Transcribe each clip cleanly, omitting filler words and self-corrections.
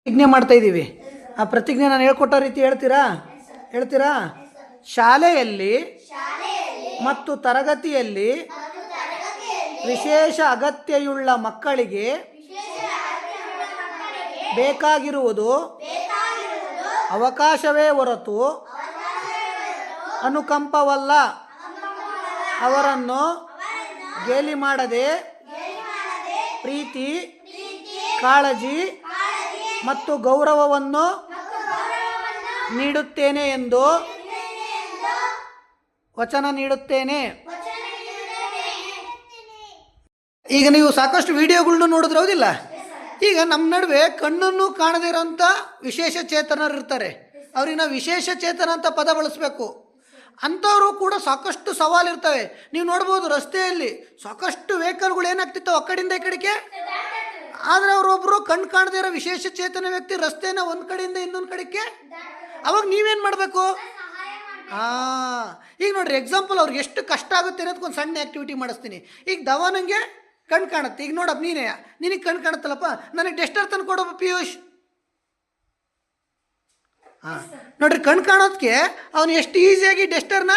ಪ್ರತಿಜ್ಞೆ ಮಾಡ್ತಾ ಇದ್ದೀವಿ. ಆ ಪ್ರತಿಜ್ಞೆ ನಾನು ಹೇಳ್ಕೊಟ್ಟ ರೀತಿ ಹೇಳ್ತೀರಾ? ಶಾಲೆಯಲ್ಲಿ ಮತ್ತು ತರಗತಿಯಲ್ಲಿ ವಿಶೇಷ ಅಗತ್ಯಯುಳ್ಳ ಮಕ್ಕಳಿಗೆ ಬೇಕಾಗಿರುವುದು ಅವಕಾಶವೇ ಹೊರತು ಅನುಕಂಪವಲ್ಲ. ಅವರನ್ನು ಗೇಲಿ ಮಾಡದೆ ಪ್ರೀತಿ, ಕಾಳಜಿ ಮತ್ತು ಗೌರವವನ್ನು ನೀಡುತ್ತೇನೆ ಎಂದು ವಚನ ನೀಡುತ್ತೇನೆ. ಈಗ ನೀವು ಸಾಕಷ್ಟು ವಿಡಿಯೋಗಳನ್ನ ನೋಡಿದ್ರೆ ಹೌದಿಲ್ಲ? ಈಗ ನಮ್ಮ ನಡುವೆ ಕಣ್ಣನ್ನು ಕಾಣದೇ ಇರೋಂಥ ವಿಶೇಷ ಚೇತನರು ಇರ್ತಾರೆ. ಅವ್ರಿಗೆ ನಾವು ವಿಶೇಷ ಚೇತನ ಅಂತ ಪದ ಬಳಸಬೇಕು. ಅಂಥವರು ಕೂಡ ಸಾಕಷ್ಟು ಸವಾಲಿರ್ತವೆ. ನೀವು ನೋಡ್ಬೋದು ರಸ್ತೆಯಲ್ಲಿ ಸಾಕಷ್ಟು ವೆಹಿಕಲ್ಗಳು ಏನಾಗ್ತಿತ್ತು ಆ ಕಡೆಯಿಂದ ಈ ಕಡೆಗೆ. ಆದರೆ ಅವರೊಬ್ಬರು ಕಣ್ಣು ಕಾಣದೇ ಇರೋ ವಿಶೇಷ ಚೇತನ ವ್ಯಕ್ತಿ ರಸ್ತೆನ ಒಂದು ಕಡೆಯಿಂದ ಇನ್ನೊಂದು ಕಡೆಗೆ. ಅವಾಗ ನೀವೇನು ಮಾಡಬೇಕು? ಈಗ ನೋಡ್ರಿ ಎಕ್ಸಾಂಪಲ್ ಅವ್ರಿಗೆ ಎಷ್ಟು ಕಷ್ಟ ಆಗುತ್ತೆ ಅನ್ನೋದಕ್ಕೊಂದು ಸಣ್ಣ ಆ್ಯಕ್ಟಿವಿಟಿ ಮಾಡಿಸ್ತೀನಿ. ಈಗ ದವಾನಂಗೆ ಕಣ್ಣು ಕಾಣುತ್ತೆ. ಈಗ ನೋಡಪ್ಪ ನಿನಗೆ ಕಣ್ಣು ಕಾಣುತ್ತಲ್ಲಪ್ಪ, ನನಗೆ ಡೆಸ್ಟರ್ ತಂದು ಕೊಡಪ್ಪ ಪಿಯೂಷ್. ನೋಡ್ರಿ ಕಣ್ಣು ಕಾಣೋದಕ್ಕೆ ಅವನು ಎಷ್ಟು ಈಸಿಯಾಗಿ ಡೆಸ್ಟರ್ನ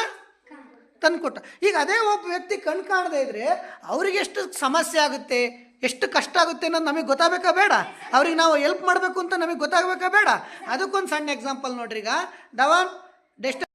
ತಂದು ಕೊಟ್ಟ. ಈಗ ಅದೇ ಒಬ್ಬ ವ್ಯಕ್ತಿ ಕಣ್ಣು ಕಾಣದೇ ಇದ್ರೆ ಅವ್ರಿಗೆ ಎಷ್ಟು ಸಮಸ್ಯೆ ಆಗುತ್ತೆ, ಎಷ್ಟು ಕಷ್ಟ ಆಗುತ್ತೆ ಅನ್ನೋದು ನಮಗೆ ಗೊತ್ತಾಗಬೇಕಾ ಬೇಡ? ಅವ್ರಿಗೆ ನಾವು ಹೆಲ್ಪ್ ಮಾಡಬೇಕು ಅಂತ ನಮಗೆ ಗೊತ್ತಾಗಬೇಕಾ ಬೇಡ? ಅದಕ್ಕೊಂದು ಸಣ್ಣ ಎಕ್ಸಾಂಪಲ್ ನೋಡ್ರಿ. ಈಗ ದವಾನ್ ಡೆಸ್ಟರ್